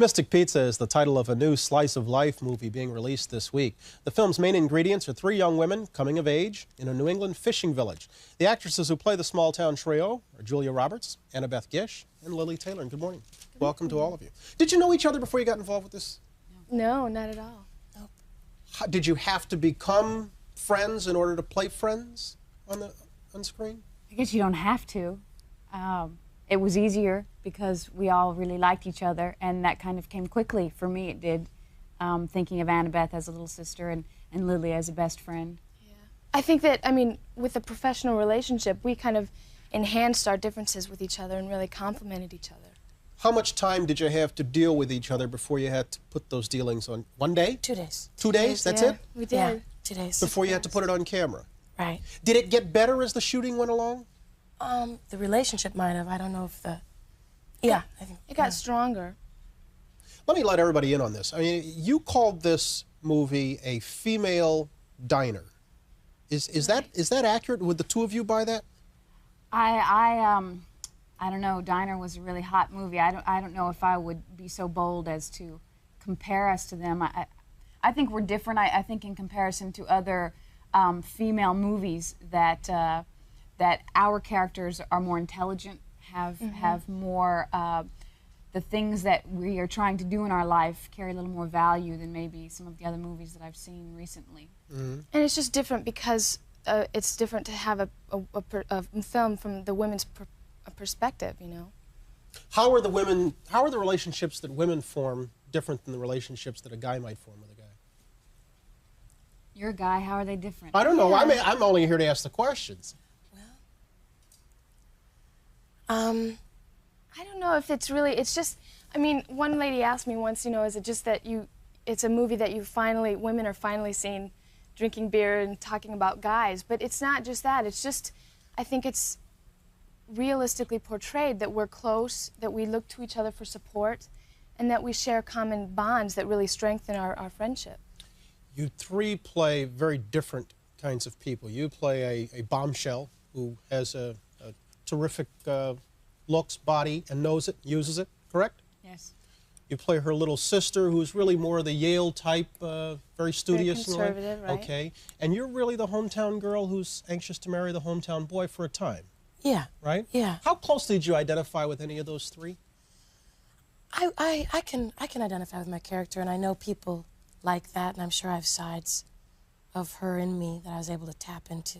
Mystic Pizza is the title of a new slice of life movie being released this week. The film's main ingredients are three young women coming of age in a New England fishing village. The actresses who play the small town trio are Julia Roberts, Annabeth Gish, and Lili Taylor. And good morning. Welcome to all of you. Did you know each other before you got involved with this? No, not at all. Nope. Did you have to become friends in order to play friends on screen? I guess you don't have to. It was easier because we all really liked each other, and that kind of came quickly. For me, it did, thinking of Annabeth as a little sister and Lili as a best friend. Yeah. I think that, I mean, with a professional relationship, we kind of enhanced our differences with each other and really complemented each other. How much time did you have to deal with each other before you had to put those dealings on? 1 day? 2 days. 2 days? That's yeah, it? We did. Yeah, 2 days. Before you had to put it on camera? Right. Did it get better as the shooting went along? The relationship might have. I don't know if the... Yeah, I think... It got stronger. Let me let everybody in on this. I mean, you called this movie a female diner. Is that accurate? Would the two of you buy that? I don't know. Diner was a really hot movie. I don't know if I would be so bold as to compare us to them. I think we're different. I think in comparison to other female movies that that our characters are more intelligent, have more the things that we are trying to do in our life carry a little more value than maybe some of the other movies that I've seen recently. And it's just different because it's different to have a film from the women's perspective, you know. How are the relationships that women form different than the relationships that a guy might form with a guy? You're a guy. How are they different? I don't know. I'm only here to ask the questions. I don't know if it's really, it's just, I mean, one lady asked me once, you know, is it just that it's a movie that women are finally seeing drinking beer and talking about guys, but it's not just that, it's just, I think it's realistically portrayed that we're close, that we look to each other for support, and that we share common bonds that really strengthen our friendship. You three play very different kinds of people. You play a bombshell who has a terrific looks, body, and knows it, uses it, correct? Yes. You play her little sister, who's really more of the Yale type, very studious. Very conservative, right? Okay. And you're really the hometown girl who's anxious to marry the hometown boy for a time. Yeah. Right? Yeah. How closely did you identify with any of those three? I can identify with my character, and I know people like that, and I'm sure I have sides of her in me that I was able to tap into.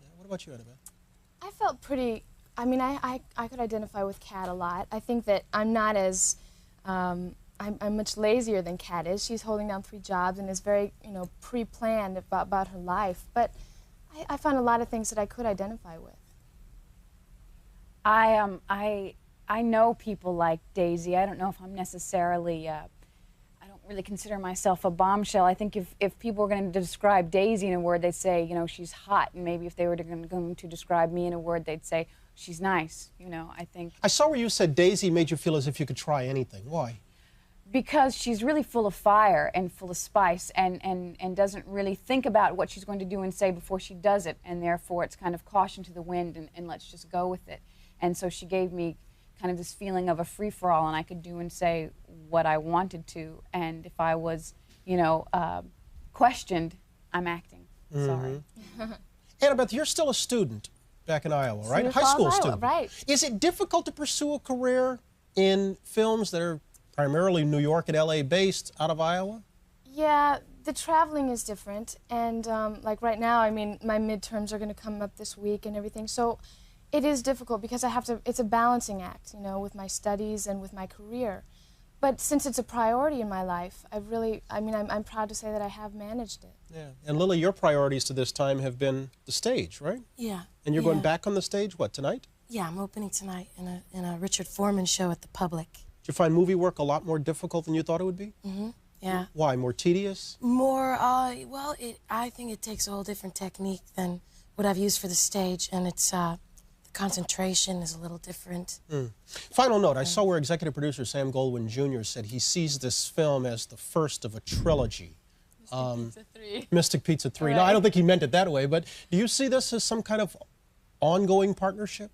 Yeah. What about you, Annabeth? I felt pretty, I mean, I could identify with Kat a lot. I think that I'm not as, I'm much lazier than Kat is. She's holding down 3 jobs and is very, you know, pre-planned about her life. But I found a lot of things that I could identify with. I know people like Daisy. I don't know if I'm necessarily, I don't really consider myself a bombshell. I think if people were going to describe Daisy in a word, they'd say, you know, she's hot. And maybe if they were going to describe me in a word, they'd say, she's nice. You know, I think. I saw where you said Daisy made you feel as if you could try anything. Why? Because she's really full of fire and full of spice and doesn't really think about what she's going to do and say before she does it. And therefore, it's kind of caution to the wind and let's just go with it. And so she gave me kind of this feeling of a free-for-all, and I could do and say what I wanted to. And if I was, you know, questioned, I'm acting. Sorry. Annabeth, you're still a student back in Iowa, right? High school student. Right. Is it difficult to pursue a career in films that are primarily New York and LA based out of Iowa? Yeah, the traveling is different. And like right now, I mean, my midterms are going to come up this week and everything. So it is difficult because I have to, it's a balancing act, you know, with my studies and with my career. But since it's a priority in my life, I'm proud to say that I have managed it. Yeah. And Lili, your priorities to this time have been the stage, right? Yeah. And you're going back on the stage, what, tonight? Yeah, I'm opening tonight in a Richard Foreman show at the Public. Did you find movie work a lot more difficult than you thought it would be? Mm-hmm. Yeah. Why? More tedious? More, well, I think it takes a whole different technique than what I've used for the stage, and it's, concentration is a little different. Final note, I saw where executive producer Sam Goldwyn Jr. said he sees this film as the first of a trilogy. Mystic Pizza 3. Mystic Pizza 3. Right. No, I don't think he meant it that way, but do you see this as some kind of ongoing partnership?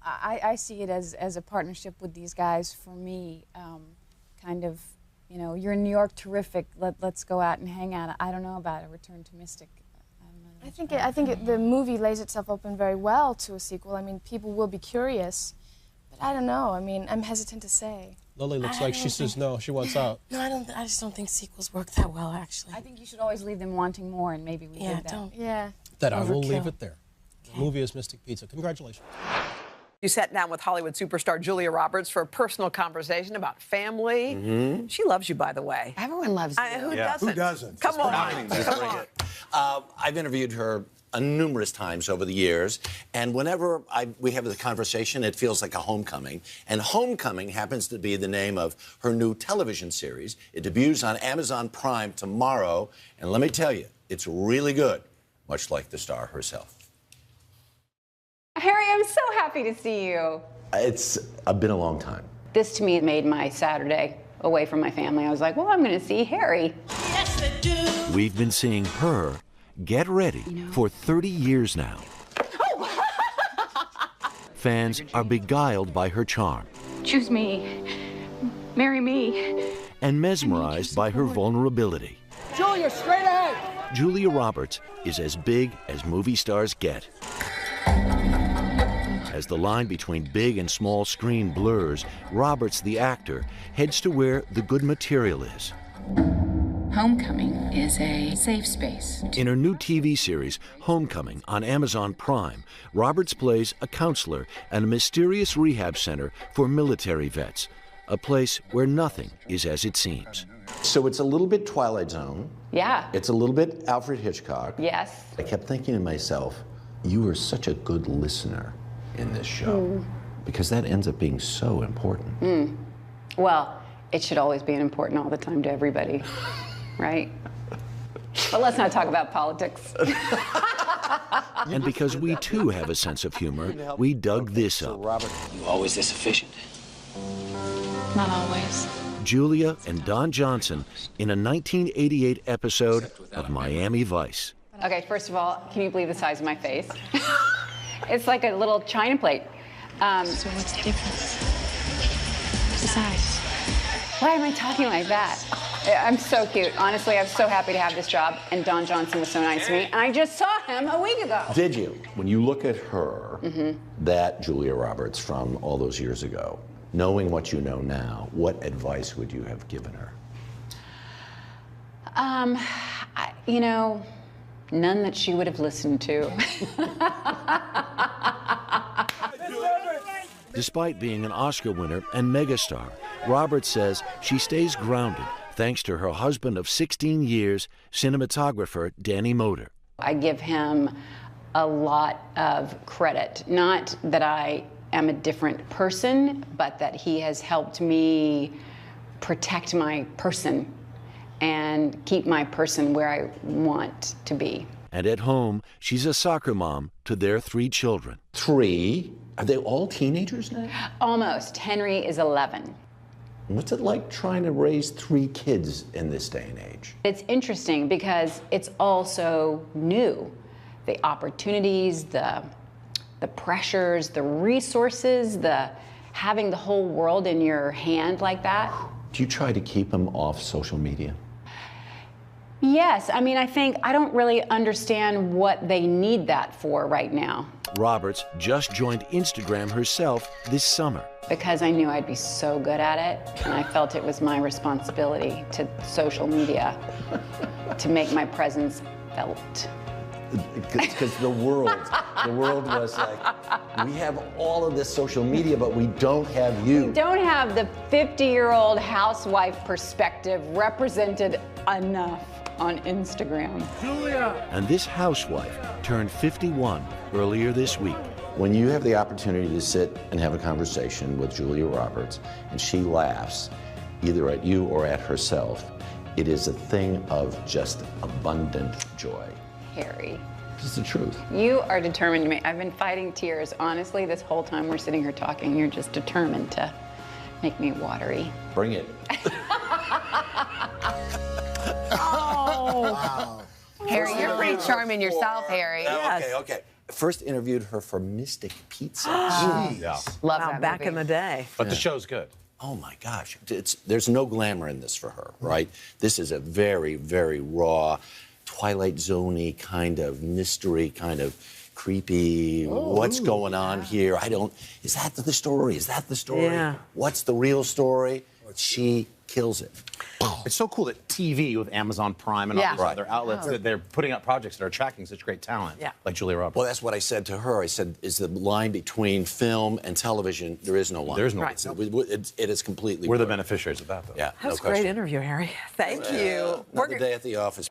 I see it as a partnership with these guys. For me, kind of, you know, you're in New York, terrific. Let's go out and hang out. I don't know about a Return to Mystic. I think the movie lays itself open very well to a sequel. I mean, people will be curious, but I don't know. I mean, I'm hesitant to say. Lily looks like she says no, she wants out. No, I just don't think sequels work that well, actually. I think you should always leave them wanting more, and maybe we did that. Don't. Yeah. That I will Overkill. leave it there. The movie is Mystic Pizza. Congratulations. You sat down with Hollywood superstar Julia Roberts for a personal conversation about family. She loves you, by the way. Everyone loves you. Who doesn't? Who doesn't? Come on. Come on. I've interviewed her numerous times over the years, and whenever we have the conversation, it feels like a homecoming. And Homecoming happens to be the name of her new television series. It debuts on Amazon Prime tomorrow, and let me tell you, it's really good, much like the star herself. Harry, I'm so happy to see you. It's been a long time. This to me made my Saturday away from my family. I was like, well, I'm going to see Harry. We've been seeing her get ready for 30 years now. Fans are beguiled by her charm. Choose me. Marry me. And mesmerized by her vulnerability. Julia, straight ahead! Julia Roberts is as big as movie stars get. As the line between big and small screen blurs, Roberts, the actor, heads to where the good material is. Homecoming is a safe space. In her new TV series, Homecoming, on Amazon Prime, Roberts plays a counselor at a mysterious rehab center for military vets, a place where nothing is as it seems. So it's a little bit Twilight Zone. Yeah. It's a little bit Alfred Hitchcock. Yes. I kept thinking to myself, you were such a good listener in this show, because that ends up being so important. Well, it should always be important all the time to everybody, right? But let's not talk about politics. And because we too have a sense of humor, we dug this up. You always this efficient? Not always. Julia and Don Johnson in a 1988 episode of Miami Vice. Okay, first of all, can you believe the size of my face? It's like a little china plate. So what's the difference? The size. Why am I talking like that? I'm so cute. Honestly, I'm so happy to have this job, and Don Johnson was so nice to me, and I just saw him a week ago. Did you? When you look at her, that Julia Roberts from all those years ago, knowing what you know now, what advice would you have given her? You know, none that she would have listened to. Despite being an Oscar winner and megastar, Roberts says she stays grounded thanks to her husband of 16 years, cinematographer Danny Moder. I give him a lot of credit. Not that I am a different person, but that he has helped me protect my person and keep my person where I want to be. And at home, she's a soccer mom to their 3 children. 3? Are they all teenagers now? Almost. Henry is 11. What's it like trying to raise 3 kids in this day and age? It's interesting because it's also new. The opportunities, the pressures, the resources, having the whole world in your hand like that. Do you try to keep them off social media? Yes, I mean, I don't really understand what they need that for right now. Roberts just joined Instagram herself this summer. Because I knew I'd be so good at it, and I felt it was my responsibility to social media to make my presence felt. Because the world was like, we have all of this social media, but we don't have you. We don't have the 50-year-old housewife perspective represented enough on Instagram. Julia! And this housewife turned 51 earlier this week. When you have the opportunity to sit and have a conversation with Julia Roberts, and she laughs, either at you or at herself, it is a thing of just abundant joy. Harry. This is the truth. You are determined to make. I've been fighting tears, honestly, this whole time we're sitting here talking. You're just determined to make me watery. Bring it. Harry, you're pretty charming yourself, Harry. Okay. first interviewed her for Mystic Pizza. Yeah. Love Wow, that back movie. in the day. But the show's good. Oh my gosh, there's no glamour in this for her, right? This is a very, very raw, Twilight Zone-y kind of mystery, kind of creepy. What's going on here? Is that the story? Is that the story? Yeah. What's the real story? She kills it. It's so cool that TV with Amazon Prime and all Yeah. these Right. other outlets, that they're putting out projects that are attracting such great talent, Yeah. like Julia Roberts. Well, that's what I said to her. I said, is the line between film and television, there is no line. There is no Right. line. It is completely We're the blurred. beneficiaries of that, though. Yeah, That was no a great question. interview, Harry. Thank you. Another day at the office.